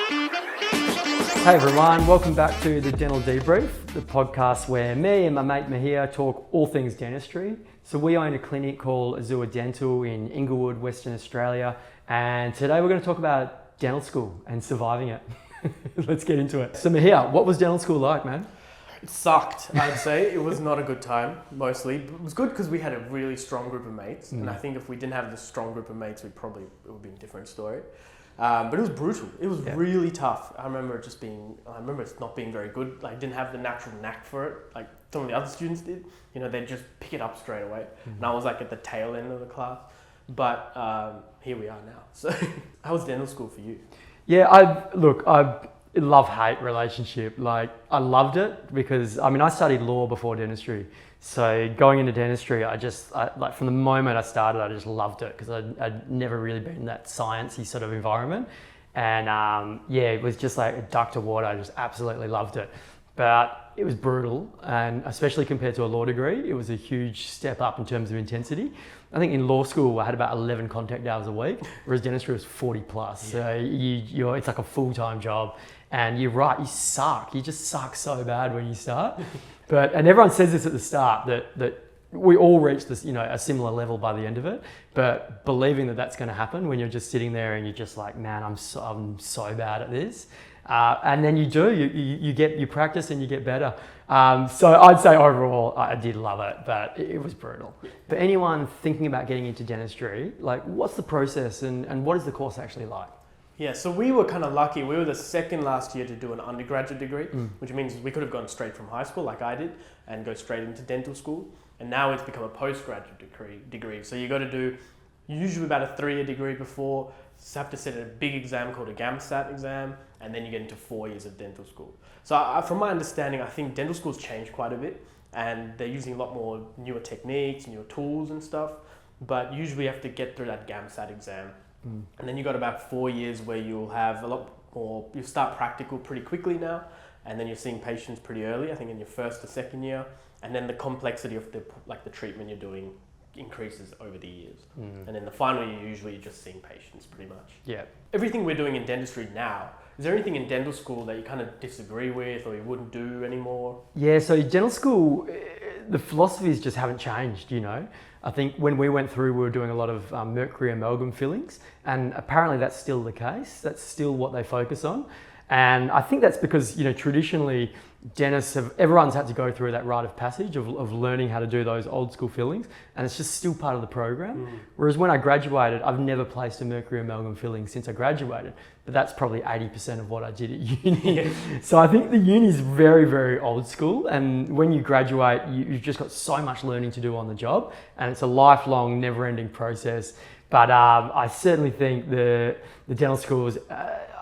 Hey everyone, welcome back to the Dental Debrief, the podcast where me and my mate Maheer talk all things dentistry. So we own a clinic called Azure Dental in Inglewood, Western Australia, and today we're going to talk about dental school and surviving it. Let's get into it. So Maheer, what was dental school like, man? It sucked, I'd say. It was not a good time, mostly. But it was good because we had a really strong group of mates. And I think if we didn't have this strong group of mates, it would be a different story. But it was brutal. It was really tough. I remember it's not being very good. Like, I didn't have the natural knack for it. Like some of the other students did. You know, they'd just pick it up straight away. And I was like at the tail end of the class. But here we are now. So how was dental school for you? Yeah, I love-hate relationship. Like, I loved it because, I studied law before dentistry. So going into dentistry, like from the moment I started, I just loved it because I'd never really been in that sciencey sort of environment. And it was just like a duck to water. I just absolutely loved it. But it was brutal, and especially compared to a law degree, it was a huge step up in terms of intensity. I think in law school, I had about 11 contact hours a week, whereas dentistry was 40 plus. So it's like a full-time job. And you're right, you suck. You just suck so bad when you start. And everyone says this at the start, that we all reach this, a similar level by the end of it. But believing that that's going to happen when you're just sitting there and you're just like, man, I'm so bad at this. And then you practice and you get better. So I'd say overall, I did love it, but it was brutal. For anyone thinking about getting into dentistry, like, what's the process and what is the course actually like? Yeah, so we were kind of lucky. We were the second last year to do an undergraduate degree, which means we could have gone straight from high school like I did and go straight into dental school. And now it's become a postgraduate degree. So you got to do usually about a 3-year degree before. You have to sit a big exam called a GAMSAT exam, and then you get into 4 years of dental school. So from my understanding, I think dental school's changed quite a bit, and they're using a lot more newer techniques, newer tools and stuff. But usually you have to get through that GAMSAT exam. And then you got about 4 years where you'll have a lot more, you start practical pretty quickly now, and then you're seeing patients pretty early, I think in your first or second year, and then the complexity of the treatment you're doing increases over the years. And then the final year, usually you're just seeing patients pretty much. Yeah. Everything we're doing in dentistry now, is there anything in dental school that you kind of disagree with or you wouldn't do anymore? Yeah, so dental school, the philosophies just haven't changed, I think when we went through, we were doing a lot of mercury amalgam fillings, and apparently that's still the case. That's still what they focus on. And I think that's because, traditionally everyone's had to go through that rite of passage of learning how to do those old school fillings, and it's just still part of the program. Whereas when I graduated, I've never placed a mercury amalgam filling since I graduated, but that's probably 80% of what I did at uni. So I think the uni is very, very old school, and when you graduate, you've just got so much learning to do on the job, and it's a lifelong, never-ending process. But I certainly think the dental schools,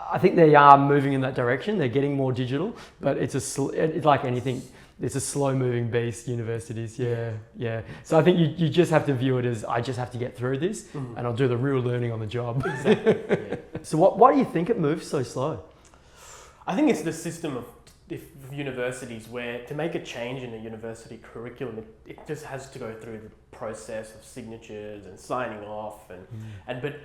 I think they are moving in that direction. They're getting more digital, but it's like anything. It's a slow-moving beast, universities. Yeah. So I think you just have to view it as, I just have to get through this, and I'll do the real learning on the job. Exactly. Yeah. So why do you think it moves so slow? I think it's the system of universities where to make a change in a university curriculum, it just has to go through the process of signatures and signing off, but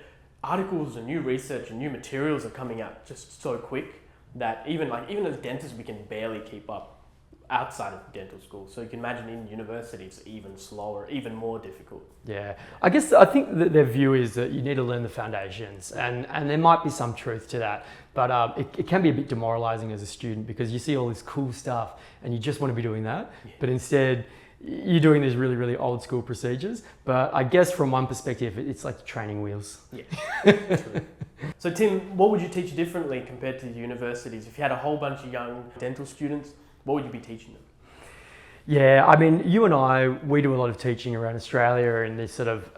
articles and new research and new materials are coming out just so quick that even as dentists, we can barely keep up outside of dental school. So you can imagine in university, it's even slower, even more difficult. Yeah, I think that their view is that you need to learn the foundations, and there might be some truth to that, but it can be a bit demoralizing as a student because you see all this cool stuff and you just want to be doing that, but instead you're doing these really, really old school procedures. But I guess from one perspective, it's like training wheels. Yeah, true. So Tim, what would you teach differently compared to the universities? If you had a whole bunch of young dental students, what would you be teaching them? Yeah, you and I, we do a lot of teaching around Australia in this sort of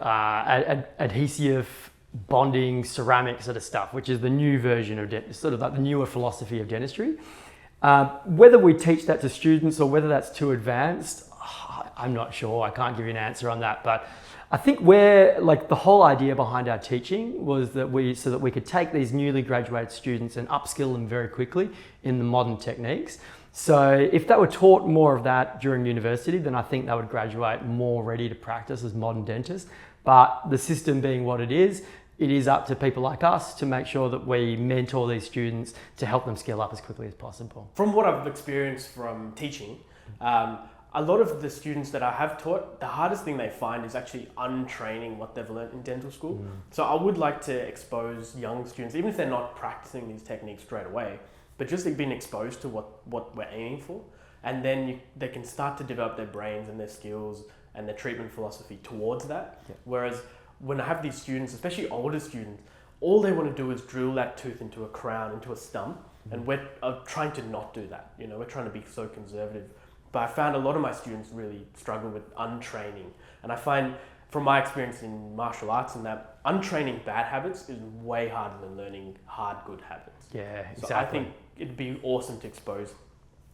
adhesive, bonding, ceramic sort of stuff, which is the new version of sort of like the newer philosophy of dentistry. Whether we teach that to students or whether that's too advanced, I'm not sure. I can't give you an answer on that, but I think the whole idea behind our teaching was that we could take these newly graduated students and upskill them very quickly in the modern techniques. So if they were taught more of that during university, then I think they would graduate more ready to practice as modern dentists. But the system being what it is, it is up to people like us to make sure that we mentor these students to help them scale up as quickly as possible. From what I've experienced from teaching, a lot of the students that I have taught, the hardest thing they find is actually untraining what they've learned in dental school. So I would like to expose young students, even if they're not practicing these techniques straight away, but just being exposed to what we're aiming for. And then they can start to develop their brains and their skills and their treatment philosophy towards that. Yeah. Whereas when I have these students, especially older students, all they want to do is drill that tooth into a crown, into a stump. And we're trying to not do that. We're trying to be so conservative. But I found a lot of my students really struggle with untraining. And I find from my experience in martial arts and that, untraining bad habits is way harder than learning hard, good habits. Yeah, exactly. So I think it'd be awesome to expose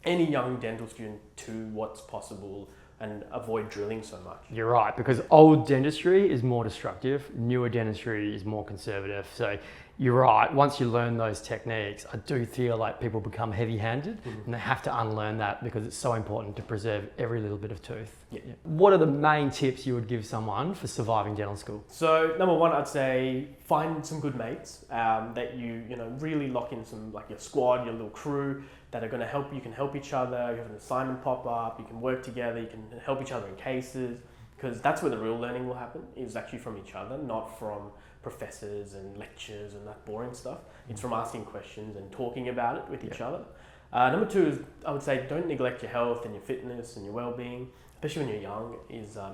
any young dental student to what's possible and avoid drilling so much. You're right, because old dentistry is more destructive, newer dentistry is more conservative. So you're right, once you learn those techniques, I do feel like people become heavy-handed and they have to unlearn that because it's so important to preserve every little bit of tooth. Yeah. What are the main tips you would give someone for surviving dental school? So number one, I'd say find some good mates that you really lock in some, like your squad, your little crew, that are going to help. You can help each other. You have an assignment pop up. You can work together. You can help each other in cases, because that's where the real learning will happen, is actually from each other, not from professors and lectures and that boring stuff. It's from asking questions and talking about it with each other. Number two is, I would say, don't neglect your health and your fitness and your well-being, especially when you're young.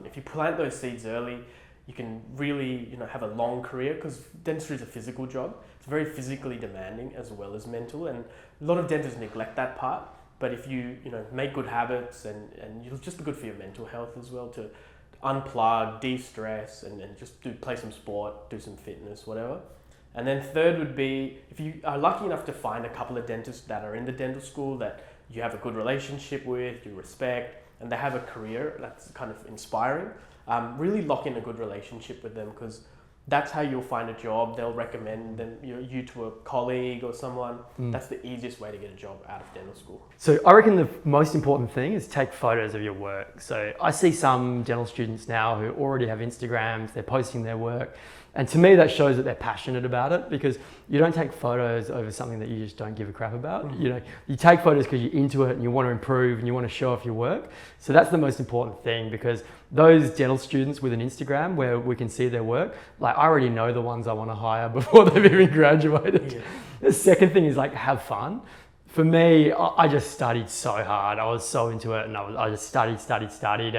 If you plant those seeds early, you can really have a long career, because dentistry is a physical job. It's very physically demanding as well as mental, and a lot of dentists neglect that part. But if you make good habits and it'll just be good for your mental health as well, to unplug, de-stress, and just play some sport, do some fitness, whatever. And then third would be, if you are lucky enough to find a couple of dentists that are in the dental school that you have a good relationship with, you respect, and they have a career that's kind of inspiring, really lock in a good relationship with them, because that's how you'll find a job. They'll recommend you to a colleague or someone. That's the easiest way to get a job out of dental school. So I reckon the most important thing is take photos of your work. So I see some dental students now who already have Instagrams, they're posting their work. And to me, that shows that they're passionate about it, because you don't take photos over something that you just don't give a crap about. You take photos because you're into it and you want to improve and you want to show off your work. So that's the most important thing, because those dental students with an Instagram where we can see their work, like I already know the ones I want to hire before they've even graduated. Yeah. The second thing is have fun. For me, I just studied so hard. I was so into it, and I just studied.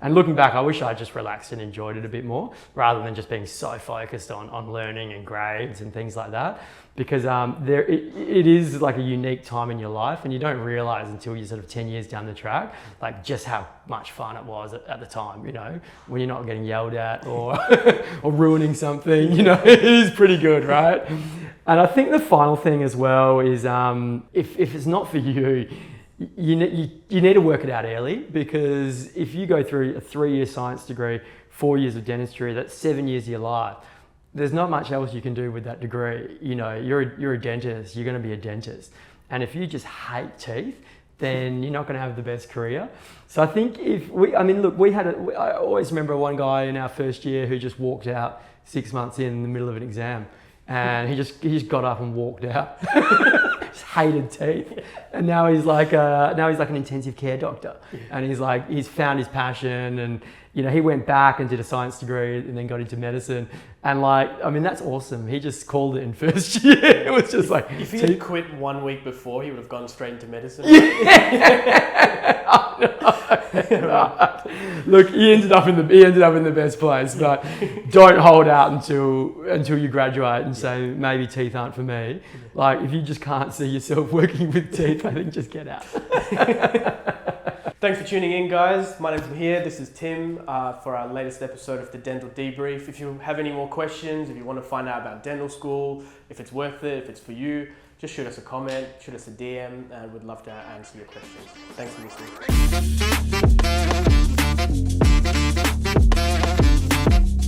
And looking back, I wish I just relaxed and enjoyed it a bit more, rather than just being so focused on learning and grades and things like that. Because it is like a unique time in your life, and you don't realize until you're sort of 10 years down the track, like just how much fun it was at the time, when you're not getting yelled at or or ruining something, it is pretty good, right? And I think the final thing as well is if it's not for you, you need to work it out early, because if you go through a 3-year science degree, 4 years of dentistry, that's 7 years of your life. There's not much else you can do with that degree. You're a dentist, you're going to be a dentist. And if you just hate teeth, then you're not going to have the best career. So I think I always remember one guy in our first year who just walked out 6 months in the middle of an exam. And he just got up and walked out. Just hated teeth, and now he's like an intensive care doctor, and he's found his passion, and he went back and did a science degree and then got into medicine, and that's awesome. He just called it in first year. It was just like, if he had quit 1 week before, he would have gone straight into medicine. Look, he ended up in the best place, but don't hold out until you graduate and say maybe teeth aren't for me. Like, if you just can't see yourself working with teeth, I think just get out. Thanks for tuning in, guys. My name's Maheer. This is Tim for our latest episode of the Dental Debrief. If you have any more questions, if you want to find out about dental school, if it's worth it, if it's for you, just shoot us a comment, shoot us a DM, and we'd love to answer your questions. Thanks for listening.